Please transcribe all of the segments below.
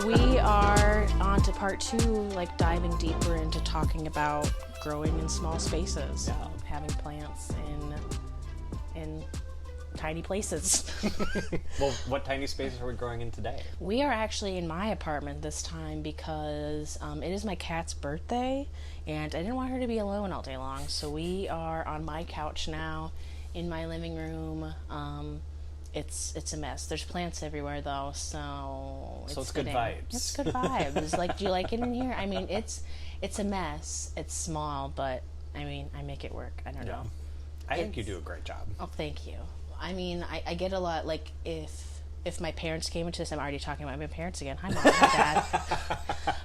We are on to part 2, like diving deeper into talking about growing in small spaces, having plants in tiny places. Well, what tiny spaces are we growing in today? We are actually in my apartment this time because it is my cat's birthday, and I didn't want her to be alone all day long, so we are on my couch now in my living room. It's a mess. There's plants everywhere though, so it's good vibes. It's good vibes. Like, do you like it in here? I mean, it's a mess. It's small, but I mean, I make it work. I don't know. I think you do a great job. Oh, thank you. I mean, I get a lot, like, if my parents came into this, I'm already talking about my parents again. Hi, Mom. Hi,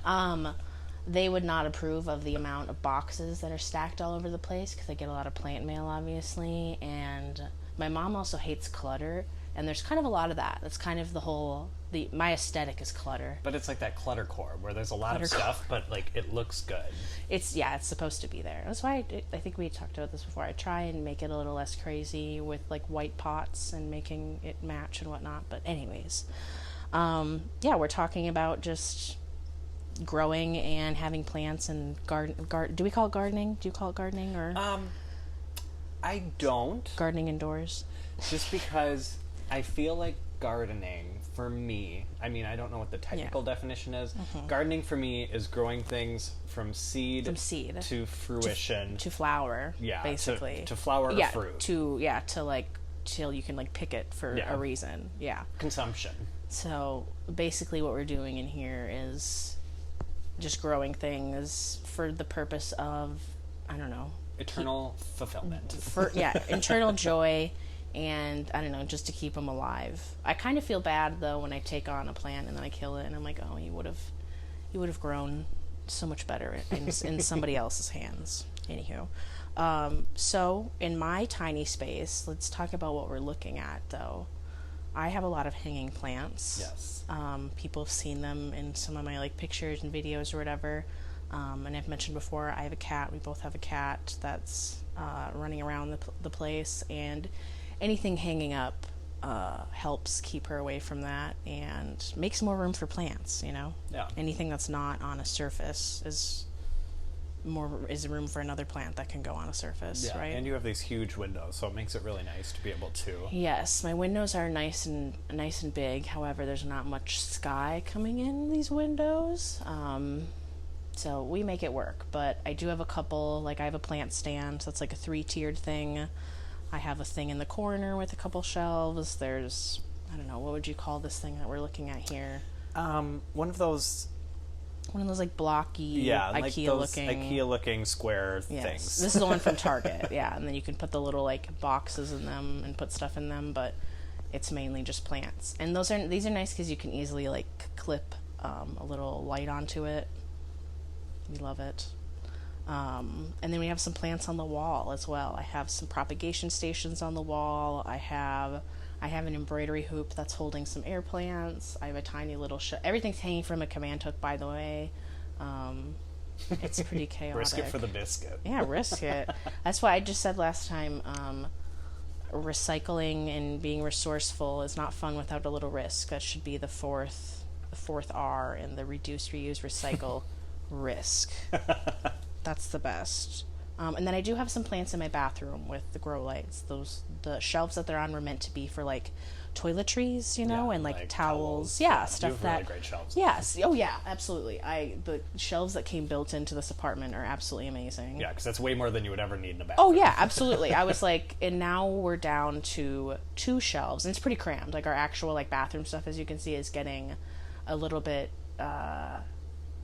Dad. They would not approve of the amount of boxes that are stacked all over the place because I get a lot of plant mail, obviously, and my mom also hates clutter, and there's kind of a lot of that. That's kind of my aesthetic is clutter. But it's like that cluttercore where there's a lot of stuff, but like it looks good. It's supposed to be there. That's why I think we talked about this before. I try and make it a little less crazy with like white pots and making it match and whatnot. But anyways, we're talking about just growing and having plants and garden. Do we call it gardening? Do you call it gardening or? I don't. Gardening indoors. Just because I feel like gardening for me, I mean, I don't know what the technical definition is. Mm-hmm. Gardening for me is growing things from seed to fruition to flower. Yeah, basically to flower or fruit. To like till you can like pick it for a reason. Yeah, consumption. So basically, what we're doing in here is just growing things for the purpose of, I don't know, eternal fulfillment. Internal joy. And I don't know, just to keep them alive. I kind of feel bad though when I take on a plant and then I kill it, and I'm like, oh, you would have grown so much better in somebody else's hands. Anywho, so in my tiny space, let's talk about what we're looking at though. I have a lot of hanging plants. Yes. People have seen them in some of my like pictures and videos or whatever. And I've mentioned before, I have a cat. We both have a cat that's running around the place, and anything hanging up helps keep her away from that and makes more room for plants, you know? Yeah. Anything that's not on a surface is room for another plant that can go on a surface, right? And you have these huge windows, so it makes it really nice to be able to... Yes, my windows are nice and big. However, there's not much sky coming in these windows. So we make it work, but I do have a couple, like I have a plant stand, so it's like a 3-tiered thing. I have a thing in the corner with a couple shelves. There's, I don't know, what would you call this thing that we're looking at here? One of those like blocky, IKEA-looking square things. This is the one from Target, and then you can put the little like boxes in them and put stuff in them, but it's mainly just plants. And these are nice because you can easily like clip a little light onto it. We love it. And then we have some plants on the wall as well. I have some propagation stations on the wall. I have an embroidery hoop that's holding some air plants. I have a tiny little everything's hanging from a command hook, by the way. It's pretty chaotic. Risk it for the biscuit. Yeah, risk it. That's why I just said last time, recycling and being resourceful is not fun without a little risk. That should be the fourth R in the reduce, reuse, recycle. Risk. That's the best. And then I do have some plants in my bathroom with the grow lights. The shelves that they're on were meant to be for like toiletries, you know, and like towels. Yeah, stuff you have that. Really great shelves. Yes. Oh yeah, absolutely. The shelves that came built into this apartment are absolutely amazing. Yeah, because that's way more than you would ever need in a bathroom. Oh yeah, absolutely. I was like, and now we're down to 2 shelves, and it's pretty crammed. Like our actual like bathroom stuff, as you can see, is getting a little bit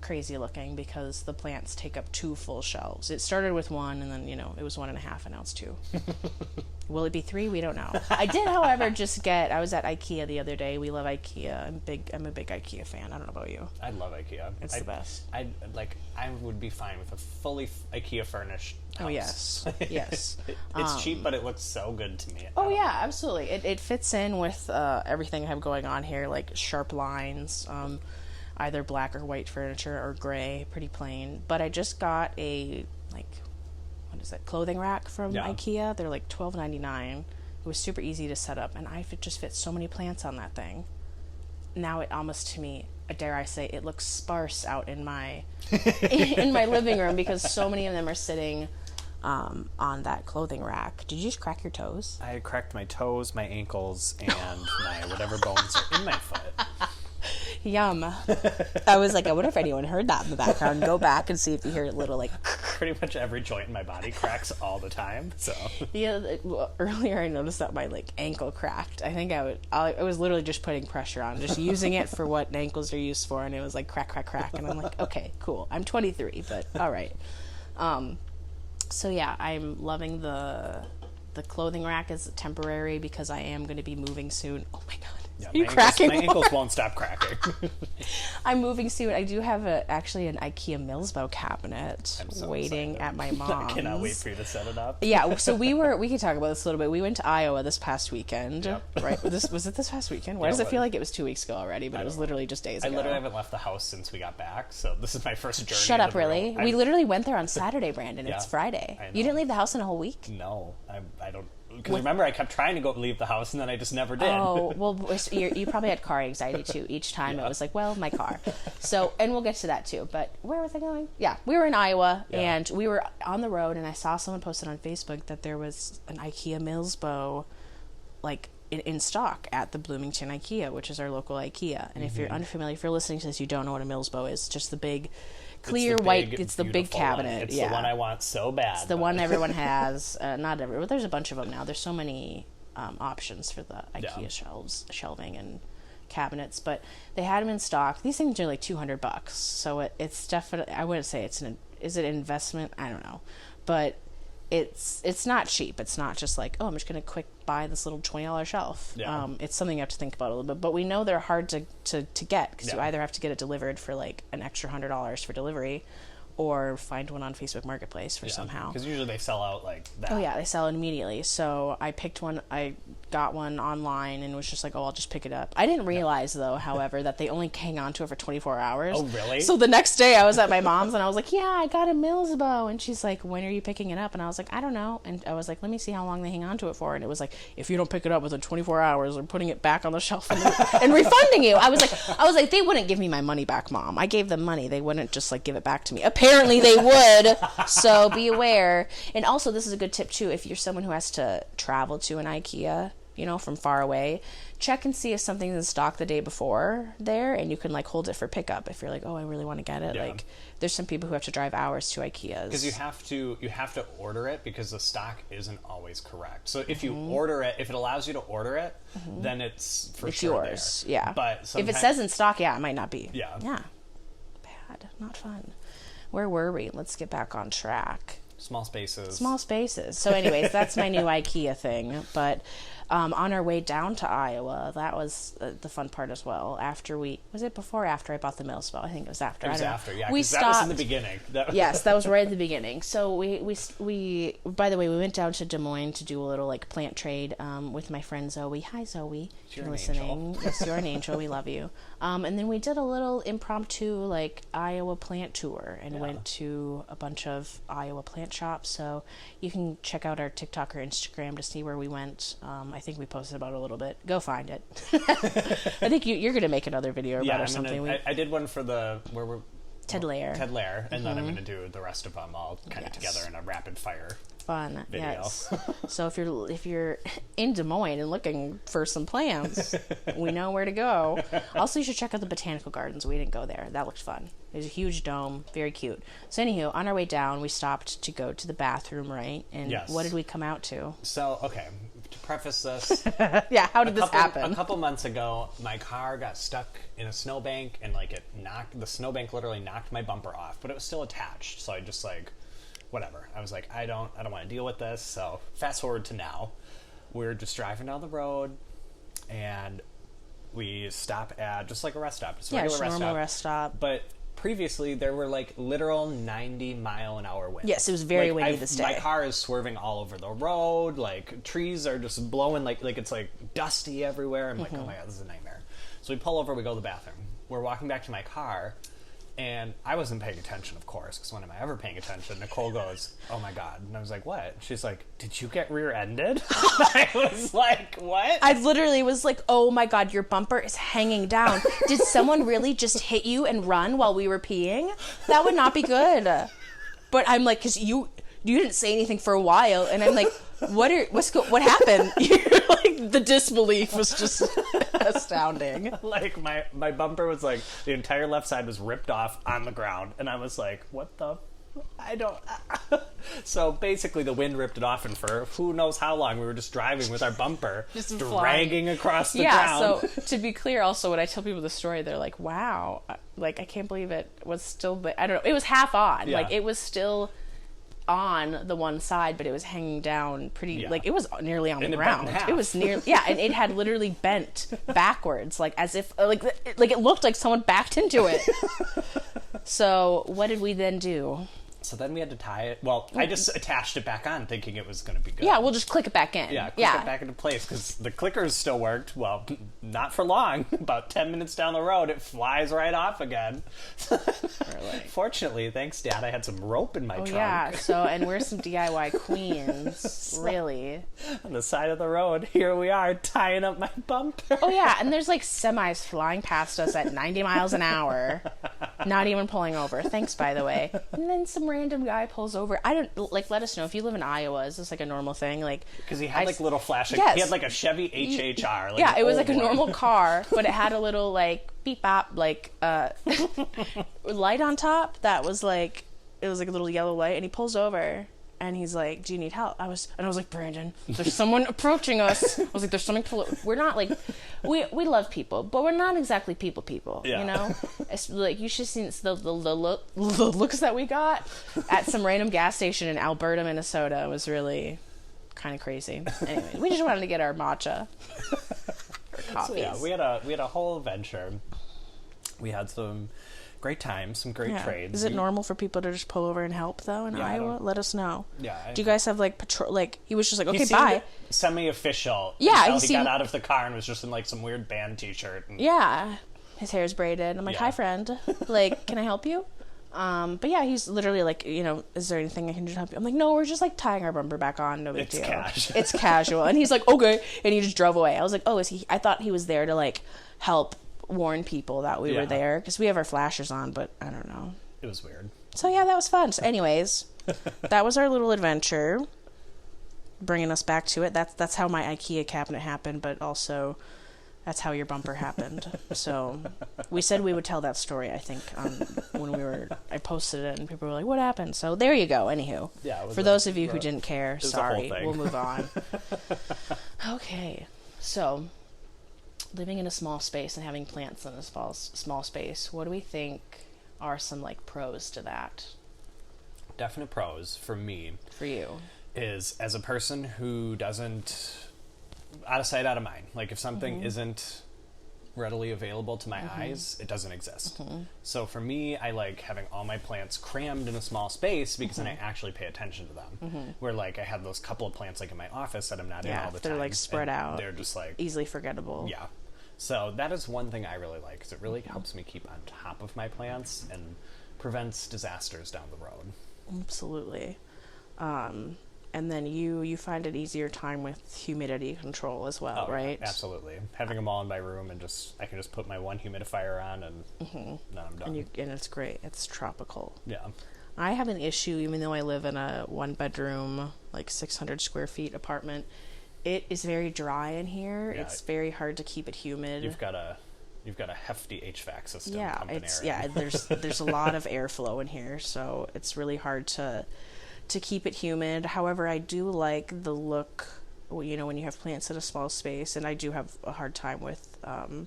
crazy looking because the plants take up 2 full shelves. It started with 1, and then, you know, it was 1.5, and now it's 2. Will it be 3? We don't know. I did, however, I was at IKEA the other day. We love IKEA. I'm a big IKEA fan. I don't know about you. I love IKEA. It's the best. I would be fine with a fully IKEA furnished house. Oh yes. Yes. It's cheap, but it looks so good to me. Oh yeah, absolutely. It fits in with everything I have going on here, like sharp lines, either black or white furniture or gray, pretty plain. But I just got a clothing rack from IKEA. They're like $12.99. It was super easy to set up, and I just fit so many plants on that thing. now it almost, to me, dare I say, it looks sparse out in my in my living room because so many of them are sitting on that clothing rack. Did you just crack your toes? I cracked my toes, my ankles, and my whatever bones are in my foot. Yum. I was like, I wonder if anyone heard that in the background. Go back and see if you hear a little like... Pretty much every joint in my body cracks all the time, so... Yeah, earlier I noticed that my like ankle cracked. I think I was literally just putting pressure on, just using it for what ankles are used for, and it was like crack, crack, crack. And I'm like, okay, cool. I'm 23, but all right. So yeah, I'm loving the clothing rack is temporary because I am going to be moving soon. Oh my god. Yeah, Are you cracking? My ankles won't stop cracking. I'm moving soon. I do have actually an IKEA Millsbow cabinet waiting at my mom's. I cannot wait for you to set it up. Yeah, so we can talk about this a little bit. We went to Iowa this past weekend, yep. Right? Was it this past weekend? Why does it feel like it was 2 weeks ago already? But it was literally just days ago. I literally haven't left the house since we got back, so this is my first journey. Shut up, really? We literally went there on Saturday, Brandon. Yeah, It's Friday. You didn't leave the house in a whole week? No, I don't. Because remember, I kept trying to leave the house, and then I just never did. Oh, well, you probably had car anxiety, too. Each time it was like, well, my car. So, and we'll get to that, too. But where was I going? Yeah, we were in Iowa, and we were on the road, and I saw someone posted on Facebook that there was an IKEA Millsbow, like, in stock at the Bloomington IKEA, which is our local IKEA. And if you're unfamiliar, if you're listening to this, you don't know what a Millsbow is. Just the big... clear white, it's the big cabinet. It's the one I want so bad. It's the one everyone has. Not everyone, but there's a bunch of them now. There's so many options for the IKEA shelving and cabinets, but they had them in stock. These things are like $200, so it's definitely, I wouldn't say is it an investment? I don't know, but it's not cheap. It's not just like, oh, I'm just going to quick buy this little $20 shelf. Yeah. It's something you have to think about a little bit, but we know they're hard to get because you either have to get it delivered for like an extra $100 for delivery or find one on Facebook Marketplace for somehow. Because usually they sell out like that. Oh yeah, they sell it immediately. So I picked one, I got one online and was just like, oh, I'll just pick it up. I didn't realize though, however, that they only hang on to it for 24 hours. Oh really? So the next day I was at my mom's and I was like, yeah, I got a Millsbow. And she's like, when are you picking it up? And I was like, I don't know. And I was like, let me see how long they hang on to it for. And it was like, if you don't pick it up within 24 hours, we're putting it back on the shelf and refunding you. I was like, they wouldn't give me my money back, Mom. I gave them money. They wouldn't just like give it back to me. Apparently they would. So be aware. And also, this is a good tip too, if you're someone who has to travel to an IKEA, from far away, check and see if something's in stock the day before there, and you can like hold it for pickup if you're like, oh, I really want to get it. Like there's some people who have to drive hours to IKEAs because you have to order it because the stock isn't always correct. So if you order it, if it allows you to order it, then it's yours. There. Yeah, but if it says in stock, it might not be. Yeah, bad, not fun. Where were we? Let's get back on track. Small spaces. So anyways, that's my new IKEA thing. But on our way down to Iowa, that was the fun part as well. Was it before or after I bought the Millsbow? I think it was after. It was after, yeah. We stopped. That was in the beginning. Yes, that was right at the beginning. So we by the way, we went down to Des Moines to do a little like plant trade with my friend Zoe. Hi Zoe, if you're listening. Yes, you're an angel. We love you. And then we did a little impromptu like Iowa plant tour and went to a bunch of Iowa plant shops. So you can check out our TikTok or Instagram to see where we went. I think we posted about it a little bit. Go find it. I think you're going to make another video about it or something. I did one for Ted Lair, and then I'm going to do the rest of them all kind of together in a rapid fire. Fun, video. Yes. So if you're in Des Moines and looking for some plants, we know where to go. Also, you should check out the botanical gardens. We didn't go there. That looked fun. There's a huge dome, very cute. So anywho, on our way down, we stopped to go to the bathroom, right? And what did we come out to? So okay, to preface this, how did this happen? A couple months ago, my car got stuck in a snowbank, and like the snowbank literally knocked my bumper off, but it was still attached. So I just like. Whatever. I was like, I don't want to deal with this. So fast forward to now, we're just driving down the road, and we stop at just like a rest stop, just a regular normal rest stop. But previously, there were like literal 90-mile-an-hour winds. Yes, it was very windy this day. My car is swerving all over the road. Like trees are just blowing. Like it's like dusty everywhere. I'm like, oh my god, this is a nightmare. So we pull over. We go to the bathroom. We're walking back to my car. And I wasn't paying attention, of course, because when am I ever paying attention? Nicole goes, "Oh my God." And I was like, "What?" She's like, "Did you get rear-ended?" I was like, "What?" I literally was like, "Oh my God, your bumper is hanging down. Did someone really just hit you and run while we were peeing? That would not be good." But I'm like, because you didn't say anything for a while, and I'm like, what happened? You're like, the disbelief was just astounding. Like my bumper was like, the entire left side was ripped off on the ground, and I was like, what the I don't so basically the wind ripped it off, and for who knows how long we were just driving with our bumper just dragging across the ground. So to be clear, also when I tell people the story, they're like, wow, like I can't believe it was still, but I don't know, it was half on. Like it was still on the one side, but it was hanging down pretty, like it was nearly on the ground. It was near, and it had literally bent backwards, like as if like it looked like someone backed into it. So what did we then do? So then we had to tie it. Well, I just attached it back on thinking it was going to be good. Yeah, we'll just click it back in. Yeah, click it back into place, because the clickers still worked. Well, not for long. About 10 minutes down the road, it flies right off again. Really? Fortunately, thanks, Dad, I had some rope in my trunk. Yeah, and we're some DIY queens, really. On the side of the road, here we are, tying up my bumper. Oh, yeah, and there's like semis flying past us at 90 miles an hour. Not even pulling over. Thanks, by the way. And then some random guy pulls over. I don't, like, let us know if you live in Iowa. Is this like a normal thing? Like, because he had like little flashing. Yes. He had like a Chevy HHR. Like yeah, it was like a normal car, but it had a little like beep bop like light on top that was like, it was like a little yellow light, and he pulls over. And he's like, "Do you need help?" I was like, "Brandon, there's someone approaching us." I was like, "There's something." We're not like, we love people, but we're not exactly people. Yeah. You know, it's like you should see the looks that we got at some random gas station in Alberta, Minnesota. It was really kind of crazy. Anyway, we just wanted to get our matcha. So yeah, we had a whole adventure. We had some great times, some great trades. Is it normal for people to just pull over and help though in Iowa? Let us know. Yeah. Do you guys have like patrol? Like he was just like, okay, bye. Semi-official. Yeah. He got out of the car and was just in like some weird band T-shirt. And... yeah. His hair's braided. I'm like, "Hi, friend. Like, can I help you?" But yeah, he's literally like, "Is there anything I can do to help you?" I'm like, "No, we're just like tying our bumper back on. No big deal. It's casual." And he's like, "Okay," and he just drove away. I was like, "Oh, is he?" I thought he was there to like help warn people that we were there, because we have our flashers on, but I don't know. It was weird. So yeah, that was fun. So anyways, that was our little adventure, bringing us back to it. That's how my IKEA cabinet happened, but also that's how your bumper happened. So we said we would tell that story, I think, when I posted it, and people were like, "What happened?" So there you go. Anywho, for those of you who didn't care, sorry, we'll move on. Okay, so living in a small space and having plants in a small space, what do we think are some like pros to that? Definite pros for me. For you. Is as a person who doesn't, out of sight, out of mind. Like if something isn't readily available to my eyes, it doesn't exist. So for me, I like having all my plants crammed in a small space, because then I actually pay attention to them. Where like I have those couple of plants like in my office that I'm not in all the time. They're like spread out. They're just like easily forgettable. Yeah. So that is one thing I really like, because it really helps me keep on top of my plants and prevents disasters down the road. Absolutely. And then you find an easier time with humidity control as well, right? Absolutely. Having them all in my room, and I can just put my one humidifier on, and then I'm done. And it's great. It's tropical. Yeah. I have an issue, even though I live in a 1-bedroom, like 600 square feet apartment. It is very dry in here. Yeah, it's very hard to keep it humid. You've got a hefty HVAC system. Yeah, there's a lot of airflow in here, so it's really hard to keep it humid. However, I do like the look, when you have plants in a small space, and I do have a hard time with out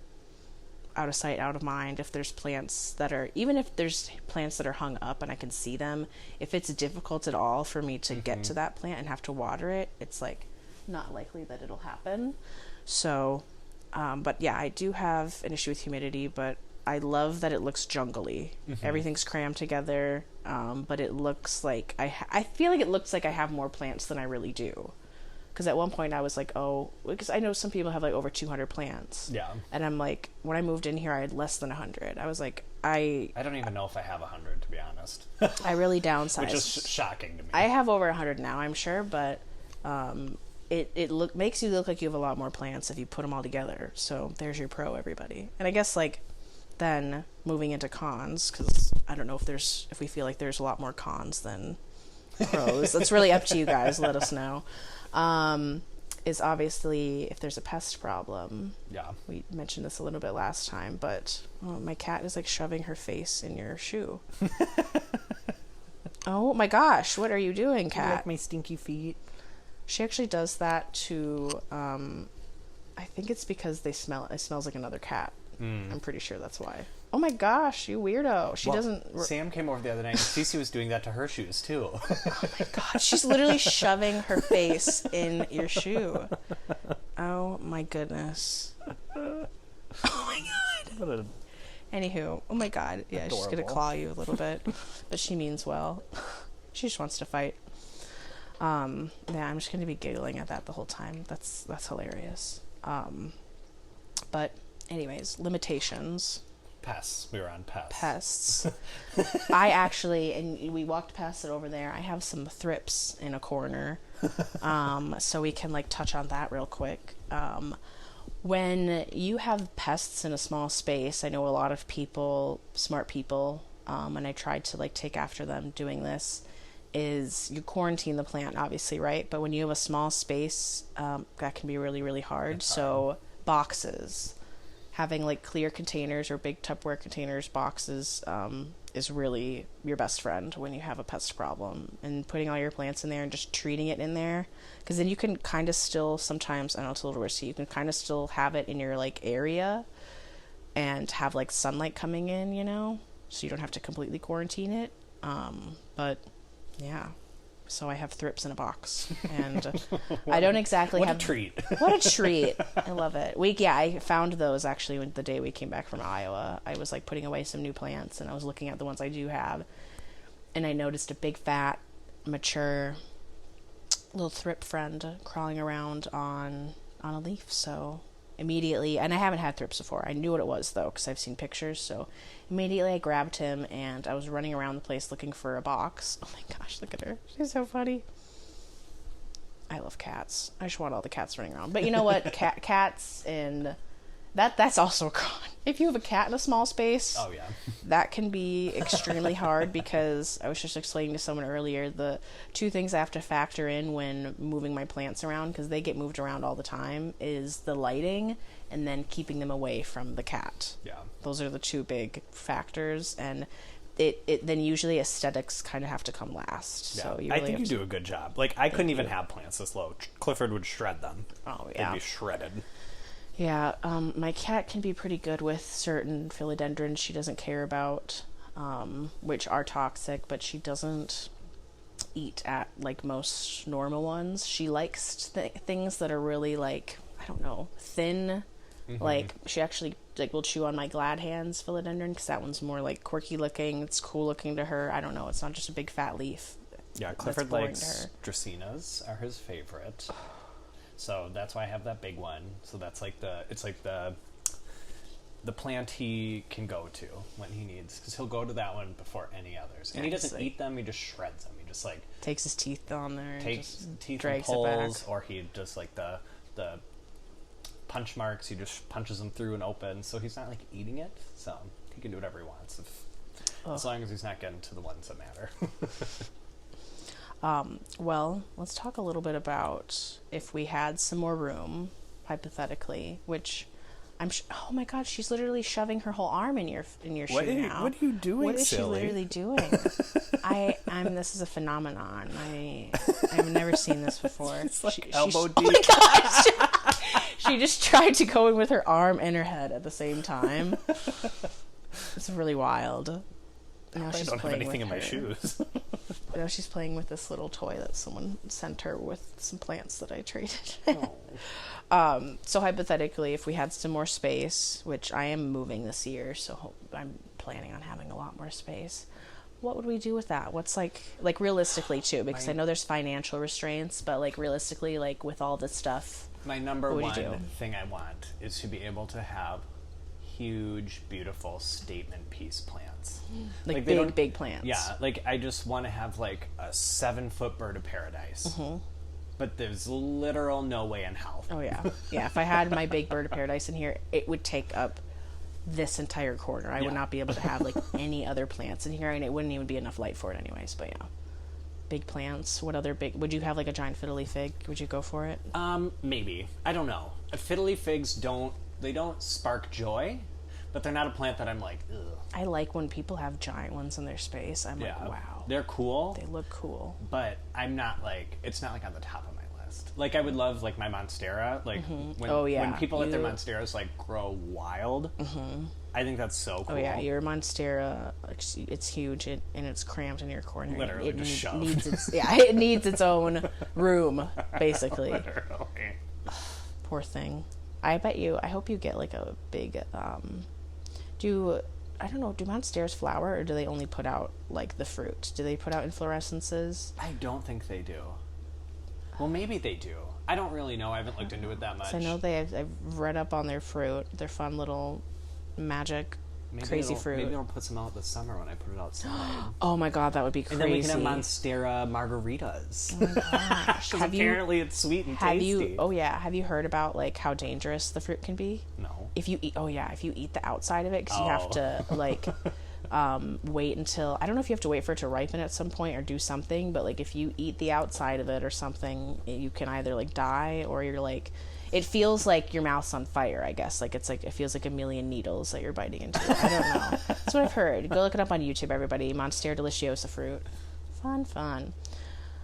of sight, out of mind. If there's plants that are, even if there's plants that are hung up and I can see them, if it's difficult at all for me to get to that plant and have to water it, it's like not likely that it'll happen. So, but yeah, I do have an issue with humidity, but I love that it looks jungly. Everything's crammed together, but it looks like I feel like it looks like I have more plants than I really do, Because at one point I was like, oh, because I know some people have like over 200 plants. Yeah. And I'm like, when I moved in here, I had less than 100. I was like, I don't even know if I have 100, to be honest. I really downsized. Which is shocking to me. I have over 100 now, I'm sure, but it makes you look like you have a lot more plants if you put them all together. So there's your pro, everybody. And I guess like then moving into cons, because I don't know if we feel like there's a lot more cons than pros. That's really up to you guys. Let us know. Is obviously if there's a pest problem. Yeah. We mentioned this a little bit last time, but my cat is like shoving her face in your shoe. Oh my gosh, what are you doing, cat? You like my stinky feet? She actually does that to, I think it's because it smells like another cat. I'm pretty sure that's why. Oh my gosh, you weirdo. She doesn't... Sam came over the other night and Cece was doing that to her shoes too. Oh my god, she's literally shoving her face in your shoe. Oh my goodness. Oh my god. Anywho, oh my god. Yeah, adorable. She's gonna claw you a little bit. But she means well. She just wants to fight. Yeah, I'm just gonna be giggling at that the whole time. That's hilarious. But anyways, limitations. Pests. We were on pests. Pests. I actually, and we walked past it over there, I have some thrips in a corner. So we can like touch on that real quick. When you have pests in a small space, I know a lot of people, smart people, and I tried to like take after them doing this, is you quarantine the plant, obviously, right? But when you have a small space, that can be really, really hard. So boxes, having like clear containers or big Tupperware containers, boxes, is really your best friend when you have a pest problem. And putting all your plants in there and just treating it in there, because then you can kind of still sometimes, I know it's a little risky, you can kind of still have it in your like area and have like sunlight coming in, you know, so you don't have to completely quarantine it. But yeah, so I have thrips in a box, and I don't exactly what have... a treat. What a treat. I love it. I found those actually the day we came back from Iowa. I was like putting away some new plants, and I was looking at the ones I do have, and I noticed a big, fat, mature little thrip friend crawling around on a leaf. So immediately, and I haven't had thrips before. I knew what it was, though, because I've seen pictures, so immediately I grabbed him, and I was running around the place looking for a box. Oh my gosh, look at her. She's so funny. I love cats. I just want all the cats running around. But you know what? Cats and... That's also a con. If you have a cat in a small space, oh yeah, that can be extremely hard, because I was just explaining to someone earlier the two things I have to factor in when moving my plants around, because they get moved around all the time, is the lighting and then keeping them away from the cat. Yeah. Those are the two big factors, and it then usually aesthetics kind of have to come last. Yeah. So I think you do a good job. Like, I couldn't even have plants this low. Clifford would shred them. Oh yeah. They'd be shredded. Yeah, my cat can be pretty good with certain philodendrons she doesn't care about, which are toxic, but she doesn't eat at, like, most normal ones. She likes things that are really, like, I don't know, thin. Mm-hmm. Like, she actually, like, will chew on my glad hands philodendron, because that one's more, like, quirky looking. It's cool looking to her. I don't know. It's not just a big fat leaf. Yeah, Clifford likes dracaenas are his favorite. So that's why I have that big one. So that's like the plant he can go to when he needs, because he'll go to that one before any others. And he doesn't eat them; he just shreds them. He just like takes his teeth on there, takes teeth and pulls, or he just like the punch marks. He just punches them through and open. So he's not like eating it. So he can do whatever he wants, as long as he's not getting to the ones that matter. Well, let's talk a little bit about if we had some more room, hypothetically, which oh my god, she's literally shoving her whole arm in your shoe now. What are you doing, What is silly? she literally doing? This is a phenomenon. I've never seen this before. It's like elbow deep. Oh my gosh! She just tried to go in with her arm and her head at the same time. It's really wild. Now I don't have anything in my shoes. Now she's playing with this little toy that someone sent her with some plants that I traded. So hypothetically, if we had some more space, which I am moving this year, so I'm planning on having a lot more space. what would we do with that? What's like realistically too, because I know there's financial restraints, but like realistically, like with all this stuff, my number one thing I want is to be able to have huge, beautiful statement piece plants. Like big plants. Yeah, like I just want to have like a 7-foot bird of paradise. Mm-hmm. But there's literal no way in hell. Oh yeah. Yeah, if I had my big bird of paradise in here, it would take up this entire corner. I would not be able to have like any other plants in here, and it wouldn't even be enough light for it anyways. But yeah, big plants. What other big? Would you have like a giant fiddly fig? Would you go for it? Maybe. I don't know. Fiddly figs don't spark joy, but they're not a plant that I'm like, ugh. I like when people have giant ones in their space. I'm like, wow, they're cool. They look cool, but I'm not like, it's not like on the top of my list. Like I would love like my monstera. Like when people let their monsteras like grow wild. Mm-hmm. I think that's so cool. Oh yeah, your monstera, it's huge and it's cramped in your corner. Literally it just shoved. It needs its own room, basically. Literally. Poor thing. I hope you get like a big, do monsteras flower, or do they only put out like the fruit? Do they put out inflorescences? I don't think they do. Well, maybe they do. I don't really know. I haven't looked into it that much. So I know I've read up on their fruit. Their fun little magic crazy fruit. Maybe I'll put some out this summer when I put it outside. Oh my god, that would be crazy. And then we can have monstera margaritas. Oh my gosh. Apparently it's sweet and tasty. Have you heard about like how dangerous the fruit can be? No. If you eat the outside of it, because you have to like wait until, I don't know if you have to wait for it to ripen at some point or do something, but like if you eat the outside of it or something, you can either like die, or you're like, it feels like your mouth's on fire, I guess. Like it's like, it feels like a million needles that you're biting into. I don't know. That's what I've heard. Go look it up on YouTube, everybody. Monstera deliciosa fruit. Fun.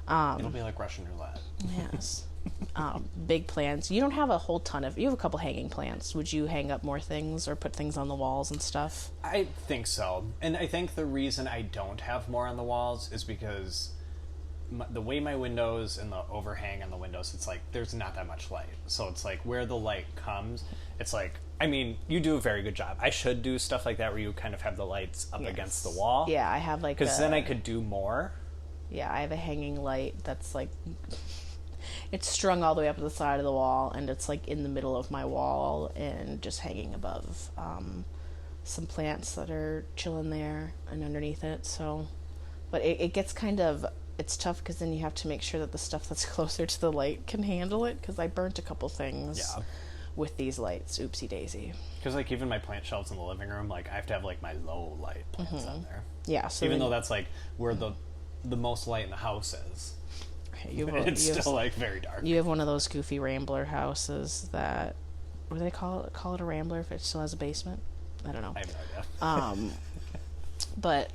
It'll be like Russian roulette. Yes. Big plants. You don't have a whole ton of, you have a couple hanging plants. Would you hang up more things or put things on the walls and stuff? I think so. And I think the reason I don't have more on the walls is because the way my windows and the overhang on the windows, it's like there's not that much light. So it's like where the light comes, it's like, I mean, you do a very good job. I should do stuff like that where you kind of have the lights up against the wall. Yeah, I have like, because then I could do more. Yeah, I have a hanging light that's like, it's strung all the way up to the side of the wall, and it's like in the middle of my wall and just hanging above some plants that are chilling there and underneath it. So, but it gets kind of, it's tough because then you have to make sure that the stuff that's closer to the light can handle it, because I burnt a couple things with these lights. Oopsie daisy. Because like even my plant shelves in the living room, like I have to have like my low light plants on there. Yeah. So even though that's like where the most light in the house is. It's still like very dark. You have one of those goofy rambler houses that, what do they call it? Call it a rambler if it still has a basement? I don't know. I have no idea. But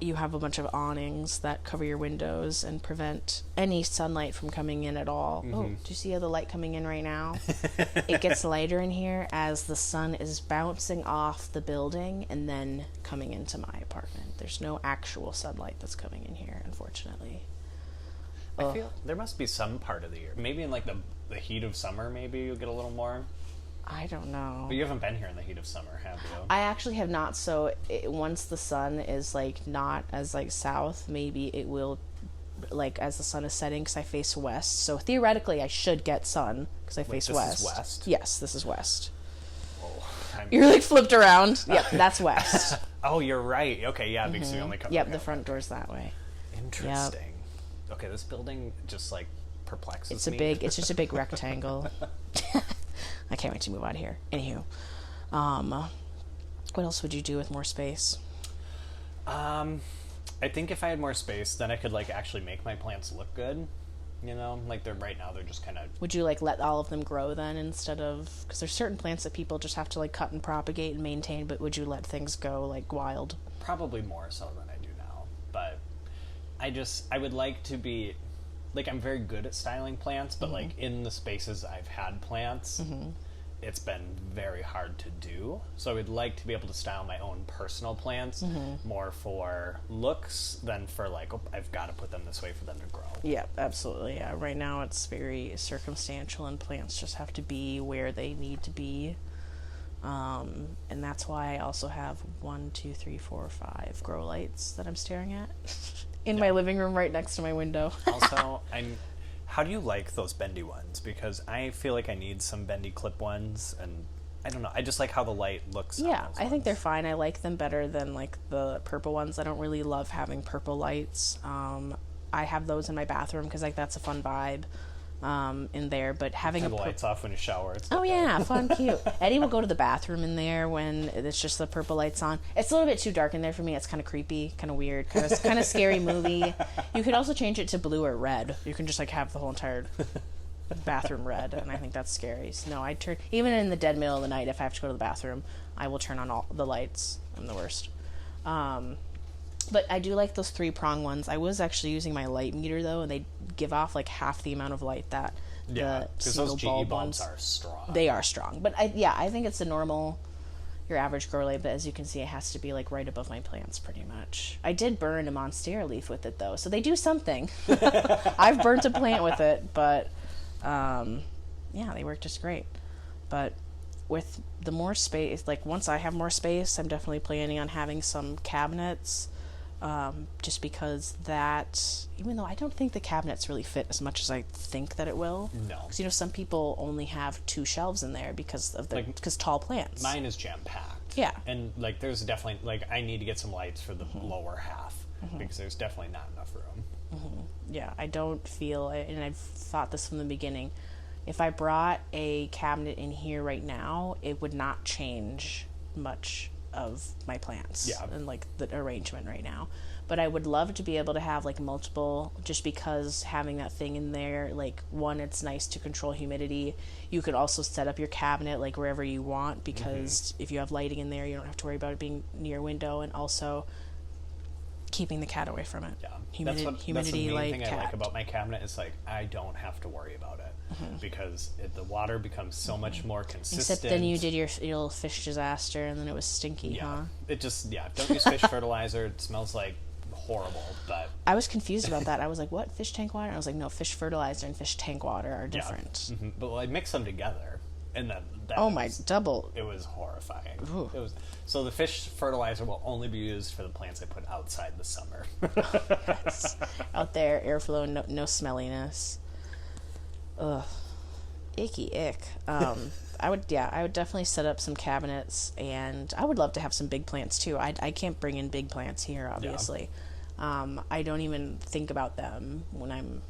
you have a bunch of awnings that cover your windows and prevent any sunlight from coming in at all. Mm-hmm. Oh, do you see how the light coming in right now? It gets lighter in here as the sun is bouncing off the building and then coming into my apartment. There's no actual sunlight that's coming in here, unfortunately. I feel there must be some part of the year. Maybe in like the heat of summer, maybe you'll get a little more. I don't know. But you haven't been here in the heat of summer, have you? I actually have not. So once the sun is like not as like south, maybe it will, like as the sun is setting, because I face west. So theoretically, I should get sun because I face west. This is west? Yes, this is west. Oh, you're like flipped around. Yep, that's west. Oh, you're right. Okay, yeah, because we only come. Yep, the front door's that way. Interesting. Yep. Okay, this building just like perplexes me. It's just a big rectangle. I can't wait to move out of here. Anywho, what else would you do with more space? I think if I had more space, then I could like actually make my plants look good. You know, like right now they're just kind of. Would you like let all of them grow then instead of, because there's certain plants that people just have to like cut and propagate and maintain, but would you let things go like wild? Probably more so than I do now, but I would like to be, like, I'm very good at styling plants, but like in the spaces I've had plants, it's been very hard to do. So I would like to be able to style my own personal plants more for looks than for like, oh, I've got to put them this way for them to grow. Yeah, absolutely. Yeah, right now it's very circumstantial, and plants just have to be where they need to be. And that's why I also have 1, 2, 3, 4, 5 grow lights that I'm staring at in my living room right next to my window. Also, how do you like those bendy ones? Because I feel like I need some bendy clip ones, and I don't know. I just like how the light looks. Yeah, I think they're fine. I like them better than like the purple ones. I don't really love having purple lights. I have those in my bathroom because like that's a fun vibe in there. But having the lights off when you shower. Oh yeah, fun, cute. Eddie will go to the bathroom in there when it's just the purple lights on. It's a little bit too dark in there for me. It's kind of creepy, kind of weird, kind of scary movie. You could also change it to blue or red. You can just like have the whole entire bathroom red, and I think that's scary. So no, I turn, even in the dead middle of the night, if I have to go to the bathroom, I will turn on all the lights. I'm the worst. But I do like those 3-prong ones. I was actually using my light meter though, and they give off like half the amount of light that the single those bulb GE bulbs ones are strong. They are strong, but I think it's a normal, your average grow light. But as you can see, it has to be like right above my plants, pretty much. I did burn a monstera leaf with it though, so they do something. I've burnt a plant with it, but they work just great. But with the more space, like once I have more space, I'm definitely planning on having some cabinets, just because that, even though I don't think the cabinets really fit as much as I think that it will. No. Because, some people only have 2 shelves in there because of because tall plants. Mine is jam-packed. Yeah. And, there's definitely, I need to get some lights for the lower half, because there's definitely not enough room. Yeah, I don't feel, and I've thought this from the beginning, if I brought a cabinet in here right now, it would not change much of my plants and the arrangement right now. But I would love to be able to have multiple, just because having that thing in there, one, it's nice to control humidity. You could also set up your cabinet wherever you want, because if you have lighting in there, you don't have to worry about it being near a window, and also keeping the cat away from it. Yeah, humidity, that's the main thing cat. I like about my cabinet is I don't have to worry about it, because the water becomes so much more consistent. Except then you did your little fish disaster, and then it was stinky, huh? It just don't use fish fertilizer. It smells horrible. But I was confused about that. I was like, what, fish tank water? And I was like, no, fish fertilizer and fish tank water are different. But I mix them together, and then double. It was horrifying. Ooh. It was. So the fish fertilizer will only be used for the plants I put outside the summer. Yes. Out there, airflow, no smelliness. Ugh, icky ick. I would definitely set up some cabinets, and I would love to have some big plants too. I can't bring in big plants here, obviously. I don't even think about them when I'm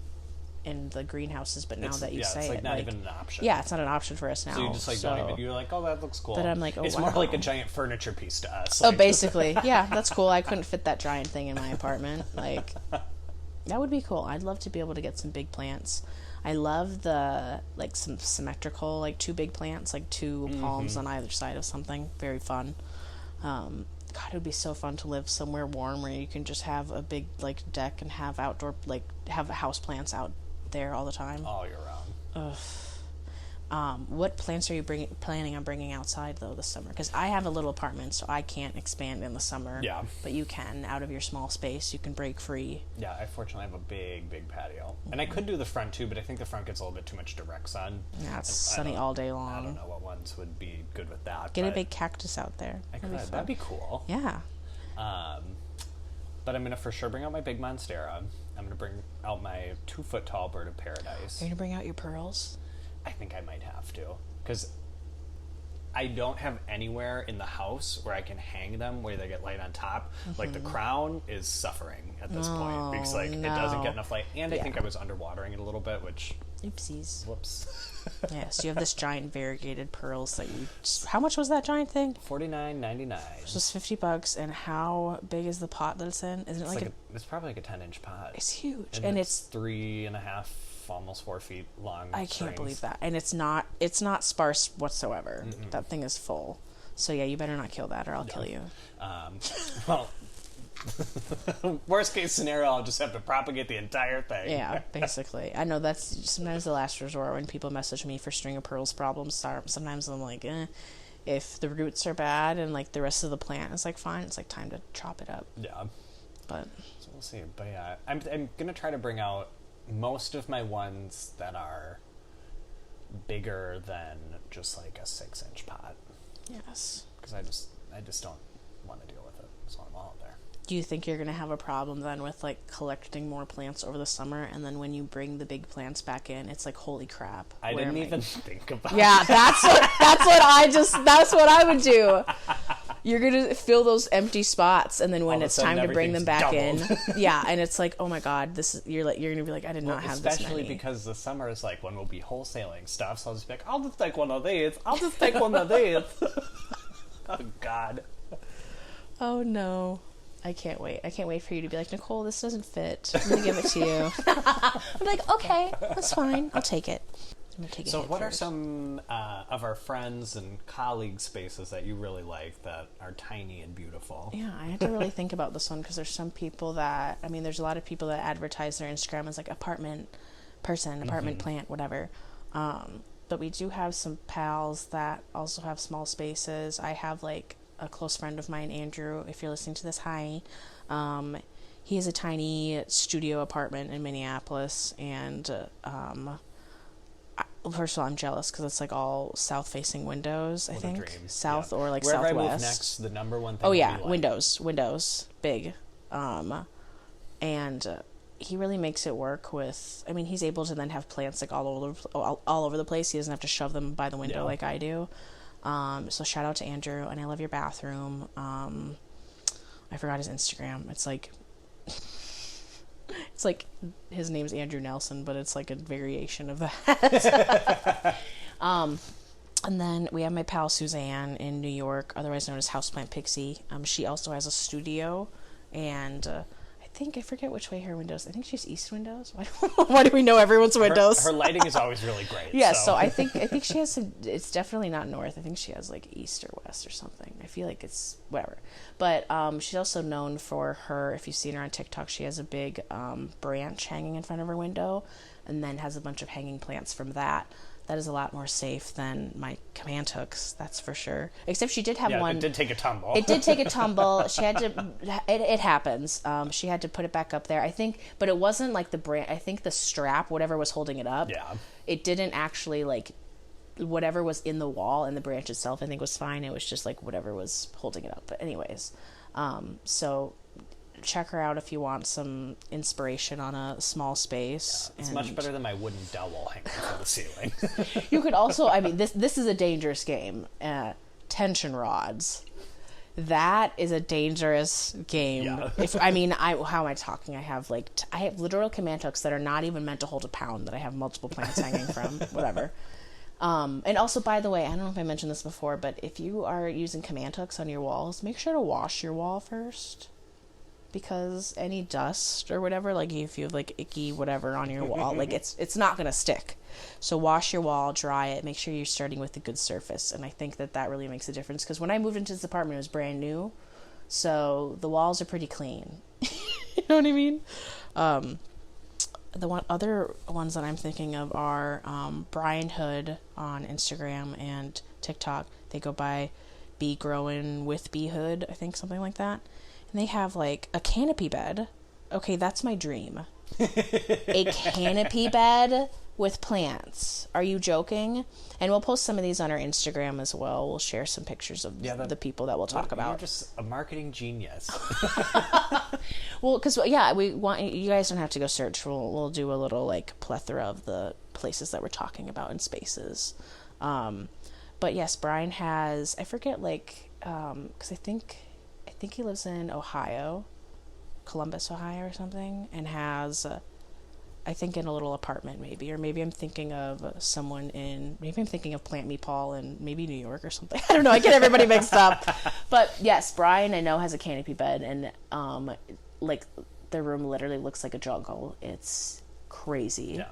in the greenhouses, but now that you say it's not even an option. Yeah, it's not an option for us now. So you just don't even, you're like, oh, that looks cool. But I'm like, oh, it's more like a giant furniture piece to us. Oh, basically. Yeah, that's cool. I couldn't fit that giant thing in my apartment. That would be cool. I'd love to be able to get some big plants. I love the, some symmetrical, 2 big plants, 2 palms on either side of something. Very fun. God, it would be so fun to live somewhere warm where you can just have a big, deck and have outdoor, have house plants out there all the time. All year round. Ugh. What plants are you planning on bringing outside though this summer? Because I have a little apartment, so I can't expand in the summer. Yeah. But you can, out of your small space, you can break free. Yeah, I fortunately have a big patio, and I could do the front too, but I think the front gets a little bit too much direct sun. Yeah, it's sunny all day long. I don't know what ones would be good with that. Get a big cactus out there. That'd be cool. Yeah. But I'm gonna for sure bring out my big monstera. I'm gonna bring out my 2-foot tall bird of paradise. Are you gonna bring out your pearls? I think I might have to, because I don't have anywhere in the house where I can hang them where they get light on top. The crown is suffering at this point because it doesn't get enough light, and I think I was underwatering it a little bit, which oopsies. Whoops. Yes, you have this giant variegated pearls that you. How much was that giant thing? $49.99. It was $50, and how big is the pot that it's in? Isn't it it's probably a 10-inch pot. It's huge, and it's 3.5, almost 4 feet long. I can't believe that, and it's not sparse whatsoever. Mm-mm. That thing is full. So yeah, you better not kill that, or I'll kill you. Well. Worst case scenario, I'll just have to propagate the entire thing. Yeah, basically. I know that's sometimes the last resort when people message me for string of pearls problems. Sometimes I'm like, if the roots are bad and the rest of the plant is fine, it's time to chop it up. Yeah. But so we'll see. But yeah, I'm gonna try to bring out most of my ones that are bigger than just a 6-inch pot. Yeah, Yes. Because I just don't want to deal with it. So I'm all out there. Do you think you're going to have a problem then with like collecting more plants over the summer, and then when you bring the big plants back in, it's like, holy crap. I didn't even think about Yeah, that's what I would do. You're going to fill those empty spots, and then when it's time to bring them back in, yeah, and it's like, oh my god, you're going to be like, I did not have this many. Especially because the summer is like when we'll be wholesaling stuff, so I'll just be like, I'll just take one of these. I'll just take one of these. Oh god. Oh no. I can't wait. I can't wait for you to be like, Nicole, this doesn't fit. I'm going to give it to you. I'm like, okay, that's fine. I'll take it. I'm gonna take it. So what are some of our friends and colleagues' spaces that you really like that are tiny and beautiful? Yeah, I had to really think about this one because there's some people that, I mean, there's a lot of people that advertise their Instagram as like apartment person, apartment plant, whatever. But we do have some pals that also have small spaces. I have like a close friend of mine, Andrew, if you're listening to this, hi. He has a tiny studio apartment in Minneapolis, and first of all, I'm jealous because it's like all south-facing windows. I think south or like wherever southwest. I move next, the number one thing. Oh yeah, windows, big, and he really makes it work with. I mean, he's able to then have plants like all over the place. He doesn't have to shove them by the window like I do. So shout out to Andrew, and I love your bathroom. I forgot his Instagram. It's like his name's Andrew Nelson, but it's like a variation of that. And then we have my pal Suzanne in New York, otherwise known as Houseplant Pixie. She also has a studio, and I forget which way her windows. I think she's east windows. Why do we know everyone's windows? Her lighting is always really great. Yeah, so I think she has some. It's definitely not north. I think she has like east or west or something. I feel like it's whatever. But she's also known for her. If you've seen her on TikTok, she has a big branch hanging in front of her window, and then has a bunch of hanging plants from that. That is a lot more safe than my command hooks, that's for sure. Except she did have one. It did take a tumble. It did take a tumble. She had to. It happens. She had to put it back up there. I think, but it wasn't like the branch. I think the strap, whatever was holding it up. Yeah. It didn't actually like. Whatever was in the wall and the branch itself, I think was fine. It was just like whatever was holding it up. But anyways, so check her out if you want some inspiration on a small space. Yeah, it's much better than my wooden dowel hanging from the ceiling. You could also, I mean, this is a dangerous game. Tension rods. That is a dangerous game. Yeah. How am I talking? I have literal command hooks that are not even meant to hold a pound that I have multiple plants hanging from. Whatever. And also, by the way, I don't know if I mentioned this before, but if you are using command hooks on your walls, make sure to wash your wall first. Because any dust or whatever, like if you have like icky whatever on your wall, like it's not gonna stick. So wash your wall, dry it, make sure you're starting with a good surface. And I think that really makes a difference. Because when I moved into this apartment, it was brand new, so the walls are pretty clean. You know what I mean? The other ones that I'm thinking of are Brian Hood on Instagram and TikTok. They go by Bee Growing with Bee Hood, I think, something like that. And they have like a canopy bed. Okay, that's my dream. A canopy bed with plants. Are you joking? And we'll post some of these on our Instagram as well. We'll share some pictures of the people that we'll talk about. You're just a marketing genius. Well, because we want you guys don't have to go search. We'll do a little like plethora of the places that we're talking about in spaces. But yes, Brian has, I forget, like because I think he lives in Ohio, Columbus, Ohio or something, and has I think in a little apartment maybe, or maybe I'm thinking of maybe I'm thinking of Plant Me Paul in maybe New York or something. I don't know, I get everybody mixed up. But yes, Brian I know has a canopy bed, and like the room literally looks like a jungle. It's crazy.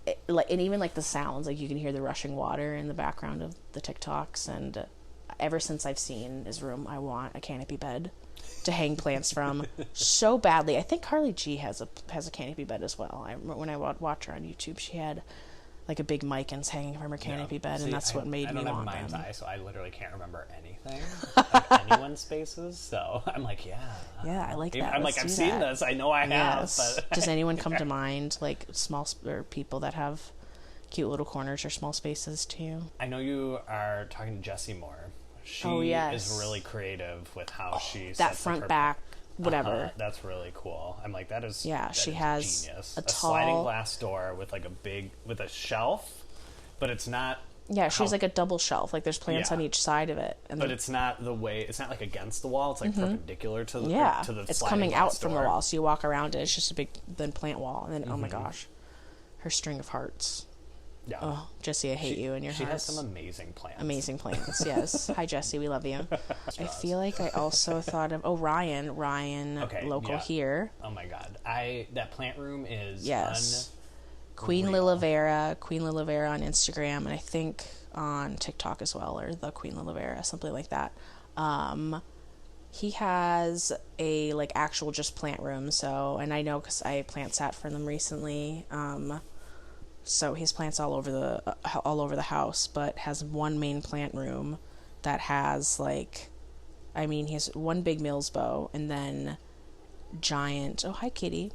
Yeah. And even like the sounds, like you can hear the rushing water in the background of the TikToks. And ever since I've seen his room, I want a canopy bed to hang plants from so badly. I think Carly G has a canopy bed as well. When I watch her on YouTube, she had like a big Micans hanging from her canopy bed, and that's what made me want them. I don't have mind's eye, so I literally can't remember anything of anyone's spaces. So I'm like, yeah, I like that. I'm like, I've seen this. I know I have. But does anyone come to mind, like small or people that have cute little corners or small spaces to you? I know you are talking to Jessie Moore, She is really creative with how she that front back whatever. That's really cool. I'm like, that is she has genius. a tall sliding glass door with like a shelf, but it's not. Yeah, she's like a double shelf. Like there's plants on each side of it, but it's not it's not like against the wall. It's like perpendicular to the to the. It's coming out from the wall, so you walk around it. It's just a big plant wall, and then oh my gosh, her string of hearts. Yeah. Oh, Jessie, I hate you and your She house. has some amazing plants. Amazing plants, yes. Hi, Jessie, we love you. I feel like I also thought of Ryan, local here. Oh my God, that plant room is Queen Lilavera on Instagram, and I think on TikTok as well, or the Queen Lilavera, something like that. He has a like actual just plant room, so, and I know because I plant sat for them recently. So he has plants all over the house, but has one main plant room that has he has one big Millsbow and then giant. Oh, hi, kitty.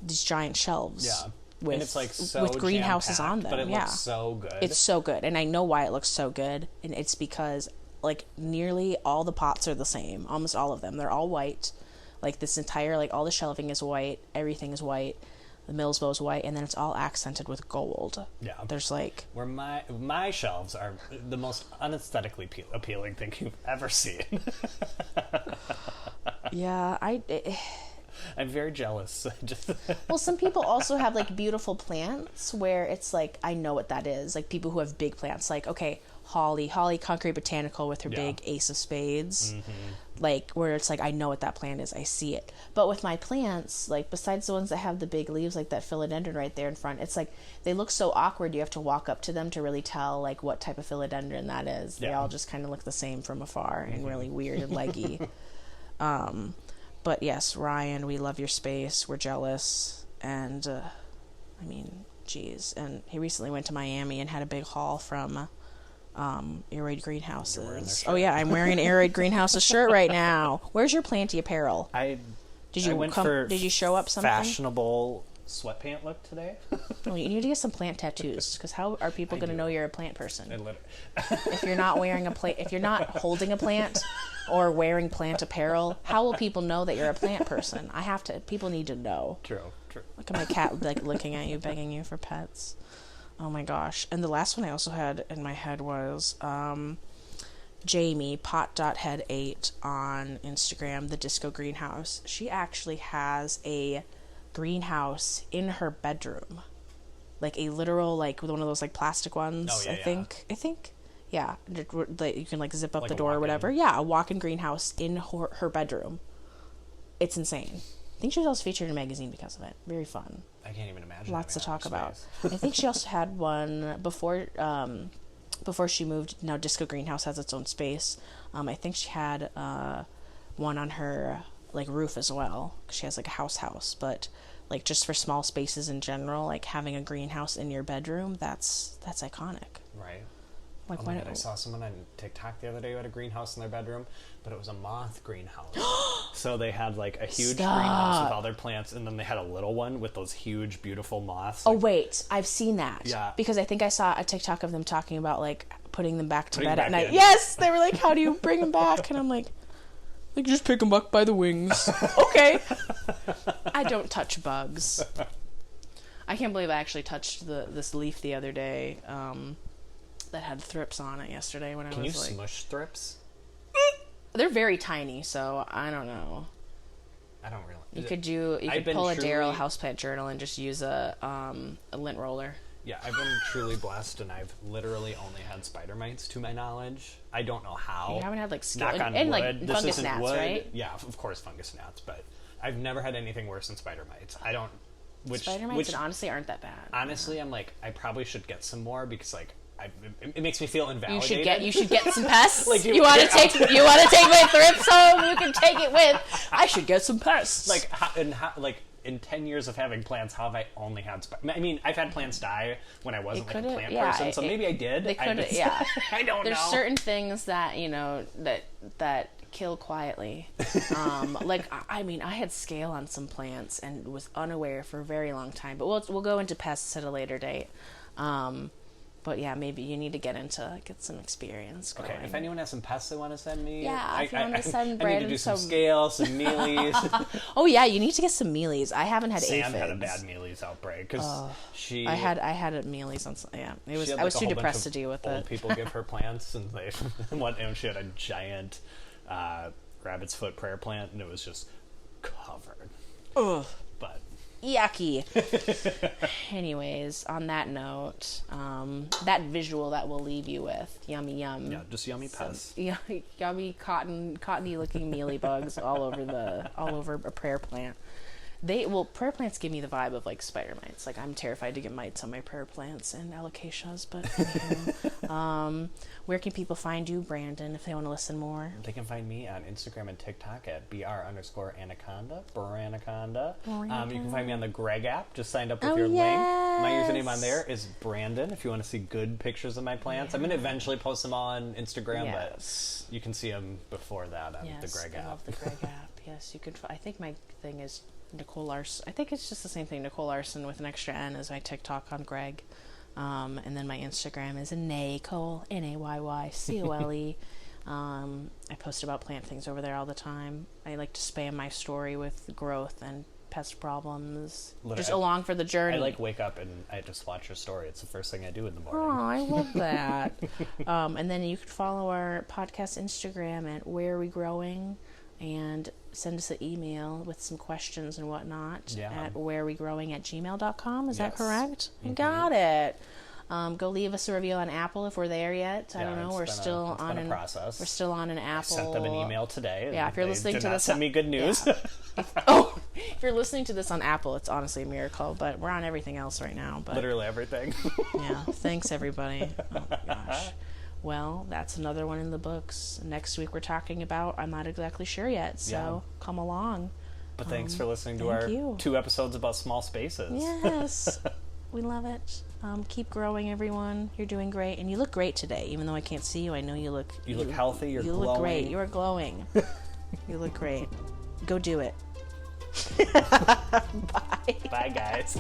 These giant shelves. Yeah. With, and it's like so with greenhouses on them. But it looks so good. It's so good, and I know why it looks so good, and it's because like nearly all the pots are the same. Almost all of them. They're all white. Like this entire all the shelving is white. Everything is white. The Millsbow is white, and then it's all accented with gold. Yeah. There's where my shelves are the most unaesthetically appealing thing you've ever seen. Yeah, I'm very jealous. Well, some people also have beautiful plants where it's I know what that is. Like people who have big plants, Holly Concrete Botanical with her big Ace of Spades. Where it's I know what that plant is, I see it. But with my plants, besides the ones that have the big leaves, like that philodendron right there in front, it's they look so awkward. You have to walk up to them to really tell what type of philodendron that is. They all just kind of look the same from afar and really weird and leggy. But yes, Ryan, we love your space. We're jealous. And, geez. And he recently went to Miami and had a big haul from Aeroid Greenhouses. Oh, yeah, I'm wearing an Aeroid Greenhouses shirt right now. Where's your planty apparel? Did you show up something? Fashionable sweatpant look today. Well, you need to get some plant tattoos, because how are people going to know you're a plant person? If you're not wearing if you're not holding a plant or wearing plant apparel, how will people know that you're a plant person? People need to know. True. Look at my cat looking at you, begging you for pets. Oh my gosh. And the last one I also had in my head was Jamie, pot.head8 on Instagram, the Disco Greenhouse. She actually has a greenhouse in her bedroom. A literal, one of those, plastic ones, I think. Yeah. You can, zip up the door or whatever. Yeah, a walk-in greenhouse in her bedroom. It's insane. I think she was also featured in a magazine because of it. Very fun. I can't even imagine. Lots to talk about. I think she also had one before she moved. Now Disco Greenhouse has its own space. I think she had one on her roof as well. She has a house, but just for small spaces in general, having a greenhouse in your bedroom, that's iconic. Right. Oh my God, I saw someone on TikTok the other day who had a greenhouse in their bedroom, but it was a moth greenhouse. So they had a huge greenhouse with all their plants, and then they had a little one with those huge, beautiful moths. Oh wait, I've seen that. Yeah. Because I think I saw a TikTok of them talking about putting them back to bed at night. Yes, they were how do you bring them back? And I'm just pick them up by the wings. Okay. I don't touch bugs. I can't believe I actually touched this leaf the other day. That had thrips on it yesterday when I was Can you smush thrips? They're very tiny, so I don't know. I don't really. You could pull a Daryl houseplant journal and just use a lint roller. Yeah, I've been truly blessed, and I've literally only had spider mites to my knowledge. I don't know how. You haven't had knock on wood. This fungus isn't gnats, wood. Right? Yeah, of course fungus gnats, but I've never had anything worse than spider mites. I don't. Spider mites honestly aren't that bad. Honestly, I'm I probably should get some more because it makes me feel invalidated. You should get some pests. You want to take my thrips home? You can take it with. I should get some pests. In 10 years of having plants, how have I only had I've had plants die when I wasn't a plant person, so maybe I did. They could have, I don't know. There's certain things that, that kill quietly. I had scale on some plants and was unaware for a very long time, but we'll go into pests at a later date. But yeah, maybe you need to get some experience growing. Okay, if anyone has some pests they want to send me, if you want to send Brandon I need to do some scales, some mealies. Oh yeah, you need to get some mealies. I haven't had aphids. Sam had a bad mealies outbreak because I had a mealies on. Yeah, it was. I was too depressed to deal with old it. People give her plants, and she had a giant rabbit's foot prayer plant, and it was just covered. Ugh. But yucky. Anyways, on that note, that visual that we'll leave you with, yummy yum. Yeah, just yummy pests. Yummy cottony looking mealy bugs all over a prayer plant. Prayer plants give me the vibe of like spider mites. Like I'm terrified to get mites on my prayer plants and alocasias. But anywho, where can people find you, Brandon, if they want to listen more? They can find me on Instagram and TikTok at @br_anaconda. Branaconda. You can find me on the Greg app. Just signed up with your link. My username on there is Brandon. If you want to see good pictures of my plants, I'm going to eventually post them on Instagram, but you can see them before that on the Greg app. I love the Greg app. Yes, you can. I think my thing is Nicole Larson. I think it's just the same thing, Nicole Larson with an extra N as my TikTok on Greg. And then my Instagram is Nicole, Naycole. I post about plant things over there all the time. I like to spam my story with growth and pest problems. Literally, just along for the journey. I wake up and I just watch your story. It's the first thing I do in the morning. Oh, I love that. And then you can follow our podcast Instagram at Where Are We Growing, and send us an email with some questions and whatnot at wherearewegrowing@gmail.com. Is that correct? Mm-hmm. Got it. Go leave us a review on Apple if we're there yet. I don't know. We're still on a process. We're still on an Apple. I sent them an email today. Yeah, if you're listening to this, send me good news. Yeah. If you're listening to this on Apple, it's honestly a miracle. But we're on everything else right now. But literally everything. Yeah. Thanks, everybody. Oh my gosh. Well, that's another one in the books. Next week we're talking about, I'm not exactly sure yet, so come along. But thanks for listening to our 2 episodes about small spaces. Yes, we love it. Keep growing, everyone. You're doing great, and you look great today. Even though I can't see you, I know you look... You look healthy, you're glowing. You look great. You are glowing. You look great. Go do it. Bye. Bye, guys.